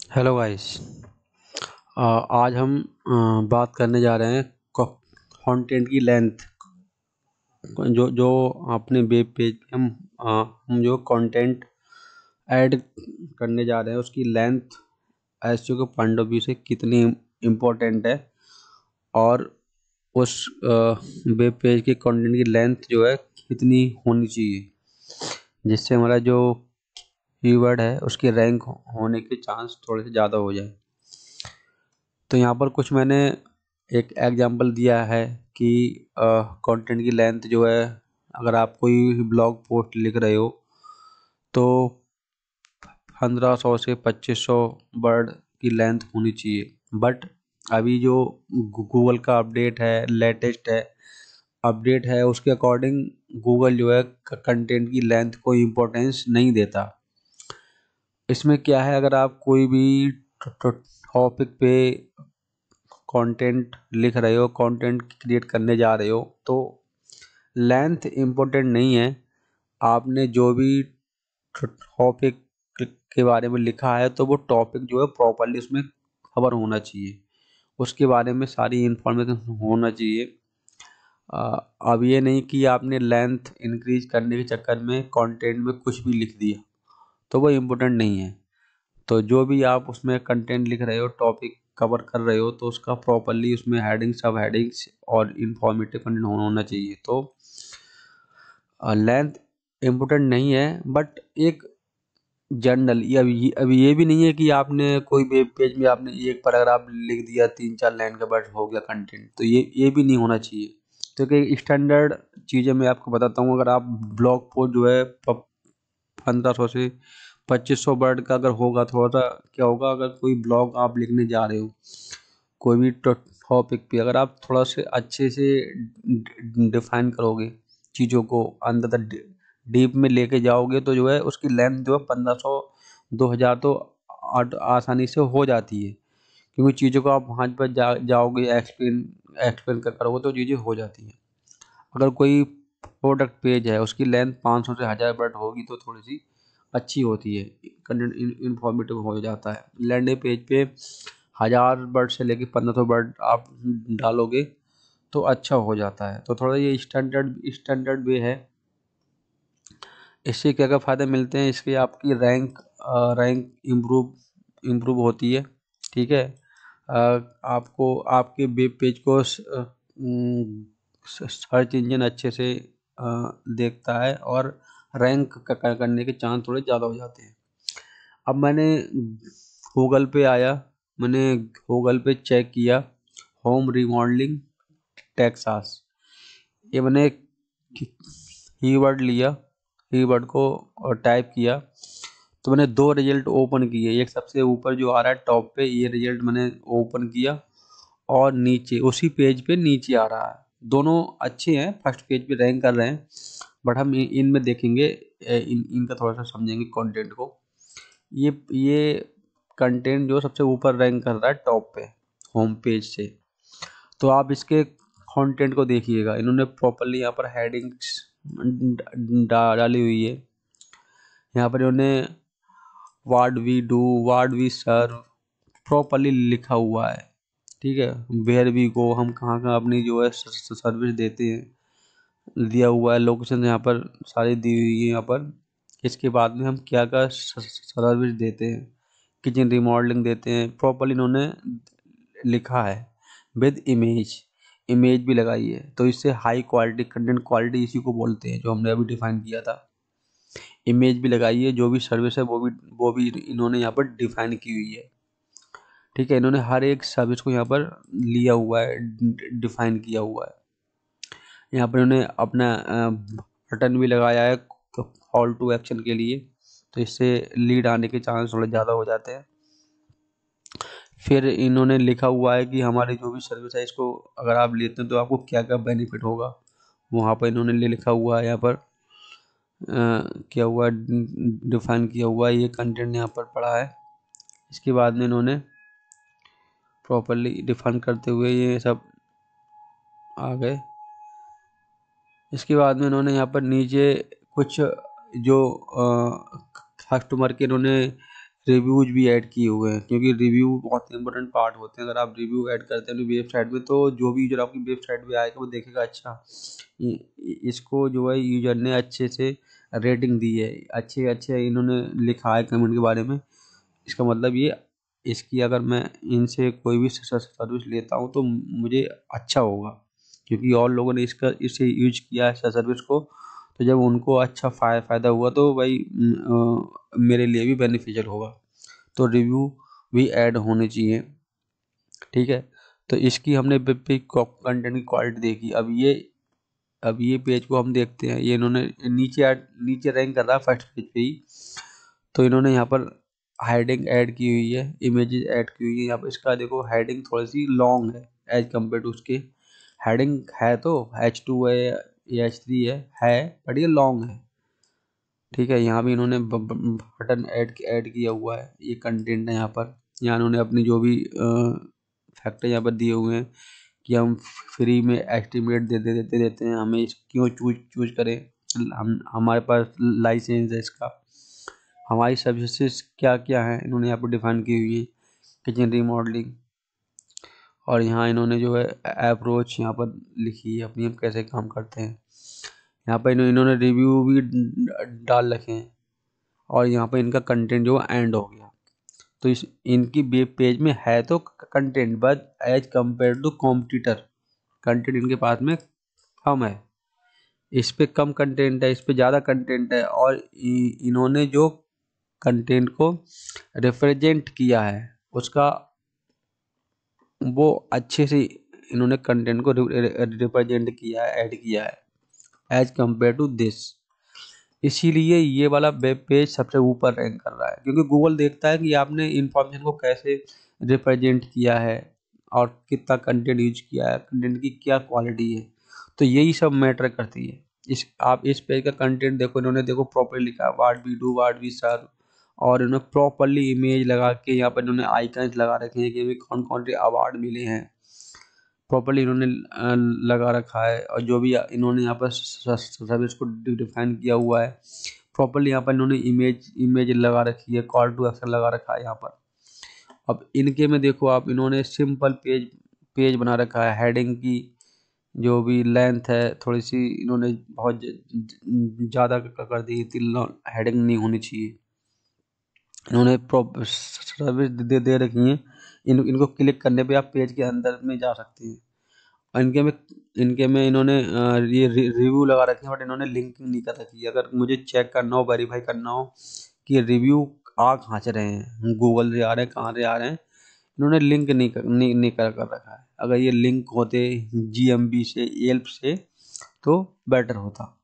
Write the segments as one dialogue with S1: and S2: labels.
S1: Hello guys. आज हम बात करने जा रहे हैं कंटेंट की लेंथ। जो जो अपने वेब पेज पे हम जो कंटेंट ऐड करने जा रहे हैं उसकी लेंथ एसईओ के पॉइंट ऑफ व्यू से कितनी इम्पोर्टेंट है, और उस वेब पेज के कंटेंट की लेंथ जो है कितनी होनी चाहिए, जिससे हमारा जो कीवर्ड है उसकी रैंक होने के चांस थोड़े से ज़्यादा हो जाए। तो यहाँ पर कुछ मैंने एक एग्जांपल दिया है कि कंटेंट की लेंथ जो है, अगर आप कोई ब्लॉग पोस्ट लिख रहे हो तो 1500 से 2500 वर्ड की लेंथ होनी चाहिए। बट अभी जो गूगल का अपडेट है, लेटेस्ट है अपडेट है, उसके अकॉर्डिंग गूगल जो है कंटेंट की लेंथ को इम्पोर्टेंस नहीं देता। इसमें क्या है, अगर आप कोई भी टॉपिक पे कंटेंट लिख रहे हो, कंटेंट क्रिएट करने जा रहे हो, तो लेंथ इम्पोर्टेंट नहीं है। आपने जो भी टॉपिक के बारे में लिखा है तो वो टॉपिक जो है प्रॉपरली उसमें खबर होना चाहिए, उसके बारे में सारी इंफॉर्मेशन होना चाहिए। अब ये नहीं कि आपने लेंथ इंक्रीज करने के चक्कर में कंटेंट में कुछ भी लिख दिया, तो वो इम्पोर्टेंट नहीं है। तो जो भी आप उसमें कंटेंट लिख रहे हो, टॉपिक कवर कर रहे हो, तो उसका प्रॉपरली उसमें हेडिंग, सब हेडिंग्स और इंफॉर्मेटिव कंटेंट होना चाहिए। तो लेंथ इम्पोर्टेंट नहीं है, बट एक जनरल, ये अभी ये भी नहीं है कि आपने कोई वेब पेज में आपने एक पैराग्राफ लिख दिया, 3-4 लाइन का, बस हो गया कंटेंट। तो ये भी नहीं होना चाहिए, क्योंकि स्टैंडर्ड चीज़ें मैं आपको बताता हूँ। अगर आप ब्लॉग पोस्ट जो है 1500 से 2500 वर्ड का अगर होगा, थोड़ा सा क्या होगा, अगर कोई ब्लॉग आप लिखने जा रहे हो कोई भी टॉपिक पे, अगर आप थोड़ा से अच्छे से डिफाइन करोगे चीज़ों को, अंदर तक डीप में लेके जाओगे, तो जो है उसकी लेंथ जो है 1500-2000 तो आसानी से हो जाती है। क्योंकि चीज़ों को आप वहाँ पर जाओगे, एक्सप्लेन एक्सप्लेन करोगे, तो चीज़ें हो जाती हैं। अगर कोई प्रोडक्ट पेज है, उसकी लेंथ 500 से 1000 वर्ड होगी तो थोड़ी सी अच्छी होती है, कंटेंट इंफॉर्मेटिव हो जाता है। लैंडिंग पेज पे 1000 वर्ड से लेके 1500 वर्ड आप डालोगे तो अच्छा हो जाता है। तो थोड़ा ये स्टैंडर्ड वे है। इससे क्या क्या फ़ायदे मिलते हैं, इसके आपकी रैंक इम्प्रूव होती है। ठीक है। आपको आपके वेब पेज को सर्च इंजन अच्छे से देखता है, और रैंक करने के चांस थोड़े ज़्यादा हो जाते हैं। अब गूगल पे आया मैंने गूगल पे चेक किया, होम रिमॉडलिंग टेक्सास, ये मैंने कीवर्ड लिया, कीवर्ड को और टाइप किया, तो मैंने दो रिजल्ट ओपन किए। एक सबसे ऊपर जो आ रहा है टॉप पे, ये रिजल्ट मैंने ओपन किया, और नीचे उसी पेज पे नीचे आ रहा है। दोनों अच्छे हैं, फर्स्ट पेज पे रैंक कर रहे हैं, बट हम इनमें देखेंगे, इनका थोड़ा सा समझेंगे कंटेंट को। ये कंटेंट जो सबसे ऊपर रैंक कर रहा है टॉप पे होम पेज से, तो आप इसके कंटेंट को देखिएगा। इन्होंने प्रॉपरली यहाँ पर हेडिंग्स डाली हुई है। यहाँ पर इन्होंने what we do, what we serve properly लिखा हुआ है। ठीक है। वेयर वी गो, हम कहाँ कहाँ अपनी जो है सर्विस देते हैं, दिया हुआ है। लोकेशन यहाँ पर सारी दी हुई है यहाँ पर। इसके बाद में हम क्या क्या सर्विस देते हैं, किचन रिमॉडलिंग देते हैं, प्रॉपरली इन्होंने लिखा है विद इमेज, इमेज भी लगाई है। तो इससे हाई क्वालिटी कंटेंट, क्वालिटी इसी को बोलते हैं जो हमने अभी डिफाइन किया था। इमेज भी लगाई है, जो भी सर्विस है वो भी इन्होंने यहाँ पर डिफाइन की हुई है। ठीक है। इन्होंने हर एक सर्विस को यहाँ पर लिया हुआ है, डिफाइन किया हुआ है। यहाँ पर इन्होंने अपना बटन भी लगाया है कॉल टू एक्शन के लिए, तो इससे लीड आने के चांस थोड़े ज़्यादा हो जाते हैं। फिर इन्होंने लिखा हुआ है कि हमारी जो भी सर्विस है, इसको अगर आप लेते हैं तो आपको क्या क्या बेनिफिट होगा, वहाँ पर इन्होंने लिखा हुआ है। यहाँ पर किया हुआ, डिफाइन किया हुआ है, ये कंटेंट यहाँ पर पड़ा है। इसके बाद में इन्होंने प्रॉपरली डिफाइन करते हुए ये सब आ गए। इसके बाद में इन्होंने यहाँ पर नीचे कुछ जो कस्टमर के इन्होंने रिव्यूज भी ऐड किए हुए हैं, क्योंकि रिव्यू बहुत इंपॉर्टेंट पार्ट होते हैं। अगर आप रिव्यू ऐड करते हैं वेबसाइट में, तो जो भी यूजर आपकी वेबसाइट पे आएगा वो देखेगा अच्छा इसको जो है यूजर ने अच्छे से रेटिंग दी है, अच्छे अच्छे इन्होंने लिखा है कमेंट के बारे में। इसका मतलब ये इसकी अगर मैं इनसे कोई भी सर्विस लेता हूँ तो मुझे अच्छा होगा, क्योंकि और लोगों ने इसे यूज किया है सर्विस को। तो जब उनको अच्छा फ़ायदा हुआ तो भाई मेरे लिए भी बेनिफिशियल होगा। तो रिव्यू भी ऐड होने चाहिए, ठीक है। तो इसकी हमने कंटेंट की क्वालिटी देखी। अब ये पेज को हम देखते हैं। ये इन्होंने नीचे रैंक कर रहा है फर्स्ट पेज पे ही। तो इन्होंने यहाँ पर हेडिंग ऐड की हुई है, इमेजेस ऐड की हुई है। यहाँ पर इसका देखो हेडिंग थोड़ी सी लॉन्ग है एज कम्पेयर टू उसके। हेडिंग है तो H2 है या H3 है बट ये लॉन्ग है, ठीक है। यहाँ भी इन्होंने बटन ऐड किया हुआ है, ये कंटेंट है यहाँ पर। यहाँ इन्होंने अपनी जो भी फैक्टर यहाँ पर दिए हुए हैं कि हम फ्री में एस्टिमेट देते हैं, हमें क्यों चूज करें। हमारे पास लाइसेंस है इसका, हमारी सर्विसेज क्या क्या है इन्होंने यहाँ पर डिफाइन की हुई है। किचन रीमॉडलिंग, और यहाँ इन्होंने जो है अप्रोच यहाँ पर लिखी है अपनी, हम कैसे काम करते हैं। यहाँ पर इन्होंने रिव्यू भी डाल रखे हैं, और यहाँ पर इनका कंटेंट जो एंड हो गया। तो इस इनकी वेब पेज में है तो content, but as compare to competitor content इनके पास में कम है। इस पे कम कंटेंट है, इस पे ज़्यादा कंटेंट है। और इन्होंने जो कंटेंट को रिप्रेजेंट किया है उसका वो अच्छे से इन्होंने कंटेंट को रिप्रेजेंट किया है, ऐड किया है एज कम्पेयर टू दिस। इसीलिए ये वाला वेब पेज सबसे ऊपर रैंक कर रहा है, क्योंकि गूगल देखता है कि आपने इंफॉर्मेशन को कैसे रिप्रेजेंट किया है और कितना कंटेंट यूज किया है, कंटेंट की क्या क्वालिटी है। तो यही सब मैटर करती है। आप इस पेज का कंटेंट देखो, इन्होंने देखो प्रॉपर्ली लिखा है what we do what we serve, और इन्होंने प्रॉपर्ली इमेज लगा के यहाँ पर इन्होंने आइकन्स लगा रखे हैं कि हमें कौन कौन से अवार्ड मिले हैं, प्रॉपर्ली इन्होंने लगा रखा है। और जो भी इन्होंने यहाँ पर सर्विस को डिफाइन किया हुआ है, प्रॉपर्ली यहाँ पर इन्होंने इमेज लगा रखी है, कॉल टू एक्शन लगा रखा है यहाँ पर। अब इनके में देखो आप, इन्होंने सिंपल पेज बना रखा है। हेडिंग की जो भी लेंथ है थोड़ी सी इन्होंने बहुत ज़्यादा कर दी थी, हेडिंग नहीं होनी चाहिए। इन्होंने सर्विस दे रखी है। इनको क्लिक करने पे आप पेज के अंदर में जा सकते हैं। और इनके में इन्होंने ये रिव्यू लगा रखे हैं, बट इन्होंने लिंकिंग नहीं कर रखी है। अगर मुझे चेक करना हो, वेरीफाई करना हो कि रिव्यू आ कहाँ से रहे हैं, गूगल से आ रहे हैं, कहाँ से आ रहे हैं, इन्होंने लिंक नहीं कर रखा है। अगर ये लिंक होते GMB से, येल्प से, तो बेटर होता।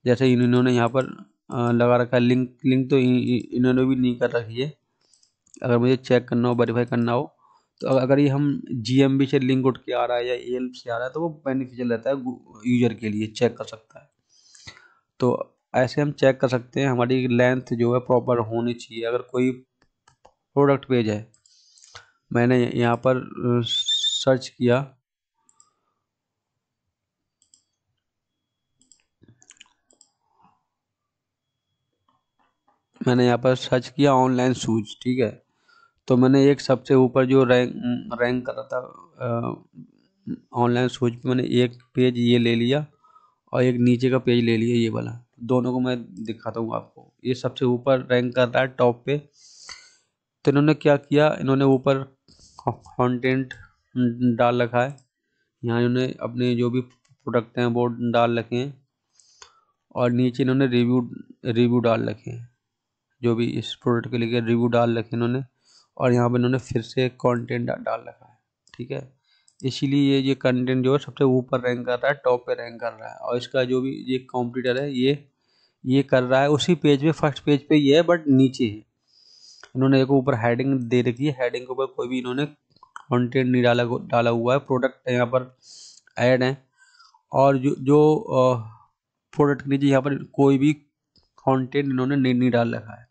S1: जैसे इन्होंने यहाँ पर लगा रखा है लिंक तो इन्होंने भी नहीं कर रखी है। अगर मुझे चेक करना हो, वेरीफाई करना हो, तो अगर ये हम GMB से लिंक उठ के आ रहा है या येल्प से आ रहा है, तो वो बेनिफिशियल रहता है यूजर के लिए, चेक कर सकता है। तो ऐसे हम चेक कर सकते हैं हमारी लेंथ जो है प्रॉपर होनी चाहिए। अगर कोई प्रोडक्ट पेज है, मैंने यहाँ पर सर्च किया, ऑनलाइन शूज, ठीक है। तो मैंने एक सबसे ऊपर जो रैंक कर रहा था ऑनलाइन शूज पे, मैंने एक पेज ये ले लिया और एक नीचे का पेज ले लिया, ये वाला। दोनों को मैं दिखाता हूँ आपको। ये सबसे ऊपर रैंक कर रहा है टॉप पे। तो इन्होंने क्या किया, इन्होंने ऊपर कंटेंट डाल रखा है। यहाँ इन्होंने अपने जो भी प्रोडक्ट हैं वो डाल रखे हैं, और नीचे इन्होंने रिव्यू डाल रखे हैं। जो भी इस प्रोडक्ट के लिए रिव्यू डाल रखे इन्होंने, और यहाँ पर इन्होंने फिर से कंटेंट डाल रखा है, ठीक है। इसीलिए ये कंटेंट जो है सबसे ऊपर रैंक कर रहा है, टॉप पे रैंक कर रहा है। और इसका जो भी ये कॉम्पिटिटर है, ये कर रहा है उसी पेज पे, फर्स्ट पेज पे ये है, बट नीचे है। इन्होंने एक ऊपर हेडिंग दे रखी है, हेडिंग के ऊपर कोई भी इन्होंने कंटेंट नहीं डाला हुआ है। प्रोडक्ट यहाँ पर ऐड है, और जो प्रोडक्ट के नीचे यहाँ पर कोई भी कंटेंट इन्होंने नहीं डाल रखा है।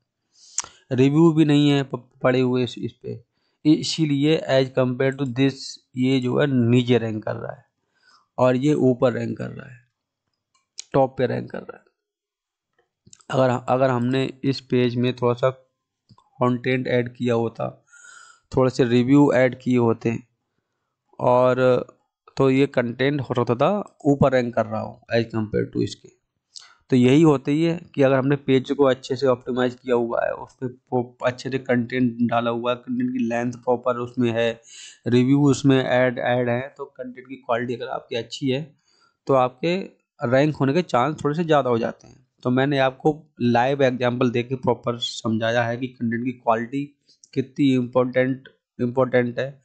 S1: रिव्यू भी नहीं है पड़े हुए इस पे। इसीलिए एज कम्पेयर टू दिस ये जो है नीचे रैंक कर रहा है, और ये ऊपर रैंक कर रहा है, टॉप पे रैंक कर रहा है। अगर हमने इस पेज में थोड़ा सा कंटेंट ऐड किया होता, थोड़े से रिव्यू ऐड किए होते, और तो ये कंटेंट हो सकता था ऊपर रैंक कर रहा हो एज कम्पेयर टू इसके। तो यही होता ही है कि अगर हमने पेज को अच्छे से ऑप्टिमाइज किया हुआ है, उस पर अच्छे से कंटेंट डाला हुआ है, कंटेंट की लेंथ प्रॉपर उसमें है, रिव्यू उसमें ऐड है, तो कंटेंट की क्वालिटी अगर आपकी अच्छी है तो आपके रैंक होने के चांस थोड़े से ज़्यादा हो जाते हैं। तो मैंने आपको लाइव एग्जांपल देके प्रॉपर समझाया है कि कंटेंट की क्वालिटी कितनी इम्पोर्टेंट है,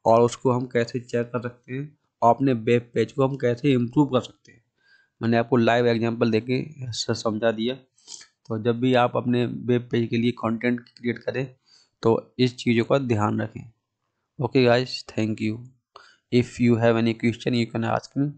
S1: और उसको हम कैसे चेक कर सकते हैं, और अपने वेब पेज को हम कैसे इम्प्रूव कर सकते हैं। मैंने आपको लाइव एग्जांपल देके समझा दिया। तो जब भी आप अपने वेब पेज के लिए कंटेंट क्रिएट करें तो इस चीज़ों का ध्यान रखें। Okay guys, thank you. If you have any question you can ask me.